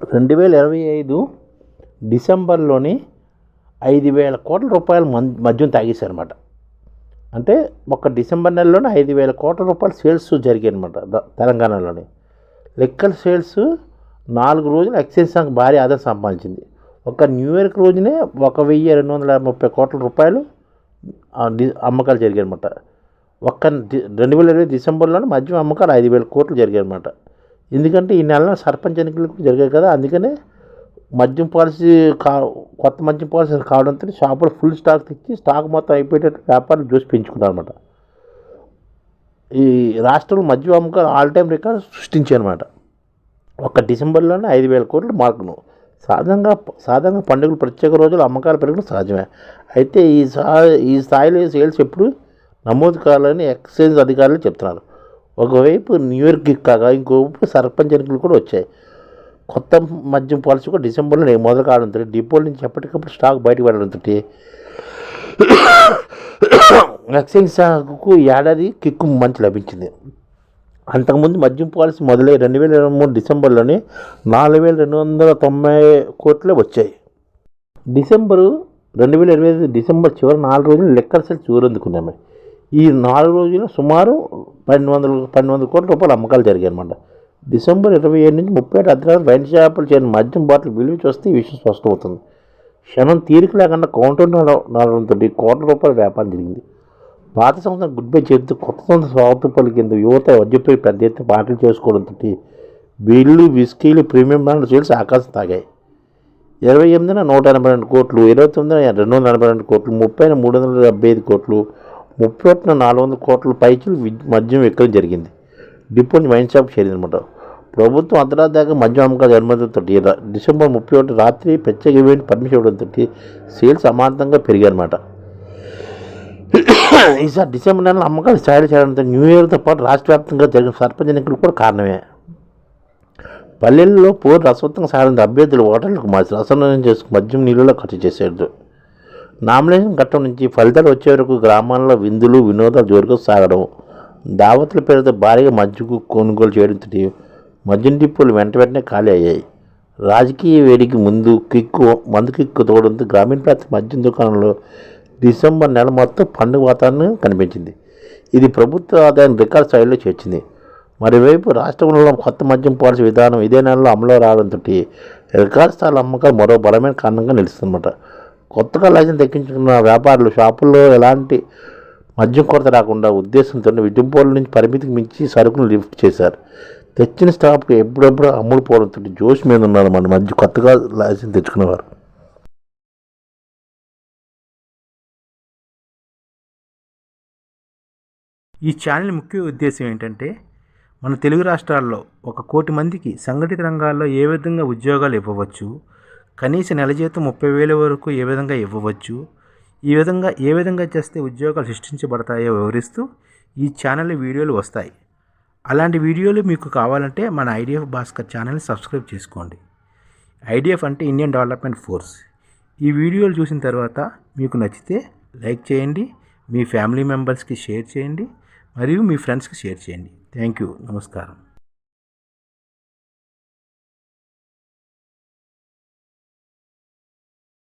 2025 డిసెంబర్లోని 5,000 కోట్ల రూపాయలు మద్యం తాగేశారన్నమాట. అంటే ఒక డిసెంబర్ నెలలోనే 5,000 కోట్ల రూపాయలు సేల్స్ జరిగాయి అనమాట తెలంగాణలోని. లిక్కర్ సేల్స్ 4 రోజులు ఎక్సైజ్ శాఖ భారీ ఆదాయం సంపాదించింది. ఒక న్యూ ఇయర్ రోజునే 1,230 కోట్ల రూపాయలు అమ్మకాలు జరిగాయి అనమాట. 2020 డిసెంబర్లోనే మద్యం అమ్మకాలు 5,000 కోట్లు జరిగాయి అనమాట. ఎందుకంటే ఈ నెలలో సర్పంచ్ ఎన్నికలు జరిగాయి కదా, అందుకనే మద్యం పాలసీ కొత్త మద్యం పాలసీ కావడంతో షాపులు ఫుల్ స్టాక్ తెచ్చి స్టాక్ మొత్తం అయిపోయేటట్టు వ్యాపారులు చూసి పెంచుకున్నారు అనమాట. ఈ రాష్ట్రంలో మద్యం అమ్మకాలు ఆల్ టైమ్ రికార్డు సృష్టించాయన్నమాట. ఒక డిసెంబర్లోనే 5,000 కోట్ల మార్కును. సాధారణంగా పండుగలు ప్రత్యేక రోజులు అమ్మకాలు పెరగడం సహజమే. అయితే ఈ స్థాయిలో సేల్స్ ఎప్పుడు నమోదు కావాలని ఎక్సైజ్ అధికారులు చెప్తున్నారు. ఒకవైపు న్యూ ఇయర్ కిక్ కాగా ఇంకోవైపు సర్పంచ్ ఎన్నికలు కూడా వచ్చాయి. కొత్త మద్యం పాలసీ కూడా డిసెంబర్లో మొదలు కావడంతో డిపోల నుంచి ఎప్పటికప్పుడు స్టాక్ బయటకు వెళ్ళడంతో ఎక్సైజ్ శాఖకు ఏడాది కిక్కు మంచి లభించింది. అంతకుముందు మద్యం పాలసీ మొదలై 2023 డిసెంబర్లోనే 4,290 కోట్లే వచ్చాయి. 2025 డిసెంబర్ చివరి 4 రోజులు లిక్కర్ సేల్స్ ఊరందుకున్నాయి. ఈ 4 రోజుల్లో సుమారు 1,200 కోట్ల రూపాయల అమ్మకాలు జరిగాయి అన్నమాట. డిసెంబర్ 27 నుంచి 30 అర్ధరాత్రి వైన్ షాపులు చేరిన మద్యం బాటిల్ విలువ చూస్తే ఈ విషయం స్పష్టమవుతుంది. క్షణం తీరిక లేకుండా కౌంటర్ నడవడంతో కోట్ల రూపాయల వ్యాపారం జరిగింది. పాత సంవత్సరం గుడ్ బై చేస్తూ కొత్త సంవత్సరం స్వాగతం పలికేందుకు యువత వజ్రపై పెద్ద ఎత్తున పాటలు చేసుకోవడంతో బీళ్లు, విస్కీలు, ప్రీమియం బ్రాండ్ల సేల్స్ ఆకాశం తాగాయి. 28న 182 కోట్లు, 29న 282 కోట్లు, 30న 375 కోట్లు, 31న 400 కోట్ల పైచులు మద్యం విక్రయం జరిగింది. డిపో నుంచి వైన్ షాప్ చేరిందన్నమాట. ప్రభుత్వం అర్ధరాత్రి దాకా మద్యం అమ్మకాల అనుమతితో డిసెంబర్ 31 రాత్రి ప్రత్యేక ఈవెంట్ పర్మిషన్ ఇవ్వడంతో సేల్స్ అమాంతంగా పెరిగాయన్నమాట. ఈసారి డిసెంబర్ నెలలో అమ్మకాలు స్థాయిలో చేయడంతో న్యూ ఇయర్తో పాటు రాష్ట్ర వ్యాప్తంగా జరిగిన సర్పంచ్ ఎన్నికలు కూడా కారణమే. పల్లెల్లో పోరు రసవత్తంగా సాగిన అభ్యర్థులు ఓటర్లకు రసనం చేసుకుని మద్యం నీళ్ళలో ఖర్చు చేశారు. నామినేషన్ ఘట్టం నుంచి ఫలితాలు వచ్చే వరకు గ్రామాల్లో విందులు, వినోదాలు జోరుగా సాగడం, దావతుల పేరుతో భారీగా మద్యకు కొనుగోలు చేయడంతో మద్యం డిపోలు వెంటనే ఖాళీ అయ్యాయి. రాజకీయ వేడికి మందు కిక్కు తోడంతో గ్రామీణ ప్రాంత మద్యం దుకాణంలో డిసెంబర్ నెల మొత్తం పండుగ వాతావరణం కనిపించింది. ఇది ప్రభుత్వ ఆదాయం రికార్డ్ స్థాయిలో చేర్చింది. మరోవైపు రాష్ట్రంలో కొత్త మద్యం పాలసీ విధానం ఇదే నెలలో అమలు రావడంతో రికార్డ్ స్థాయిల అమ్మకాలు మరో బలమైన కారణంగా నిలుస్తుందన్నమాట. కొత్తగా లైసెన్స్ దక్కించుకున్న వ్యాపారులు షాపుల్లో ఎలాంటి మద్యం కొరత రాకుండా ఉద్దేశంతో డిపోల నుంచి పరిమితికి మించి సరుకును లిఫ్ట్ చేశారు. తెచ్చిన స్టాప్కి ఎప్పుడెప్పుడు అమ్ముడుపోవడంతో జోష్ మీద ఉన్నారు మన మధ్య కొత్తగా లైసెన్స్ తెచ్చుకునేవారు. ఈ ఛానల్ ముఖ్య ఉద్దేశం ఏంటంటే మన తెలుగు రాష్ట్రాల్లో 1 కోటి మందికి సంఘటిత రంగాల్లో ఏ విధంగా ఉద్యోగాలు ఇవ్వవచ్చు, కనీస నెల జీతం 30,000 వరకు ఏ విధంగా ఇవ్వవచ్చు, ఏ విధంగా చేస్తే ఉద్యోగాలు సృష్టించబడతాయో వివరిస్తూ ఈ ఛానల్లో వీడియోలు వస్తాయి. అలాంటి వీడియోలు మీకు కావాలంటే మన ఐడిఎఫ్ భాస్కర్ ఛానల్ని సబ్స్క్రైబ్ చేసుకోండి. ఐడిఎఫ్ అంటే ఇండియన్ డెవలప్మెంట్ ఫోర్స్. ఈ వీడియోలు చూసిన తర్వాత మీకు నచ్చితే లైక్ చేయండి, మీ ఫ్యామిలీ మెంబర్స్కి షేర్ చేయండి, మరియు మీ ఫ్రెండ్స్కి షేర్ చేయండి. Thank you. నమస్కారం.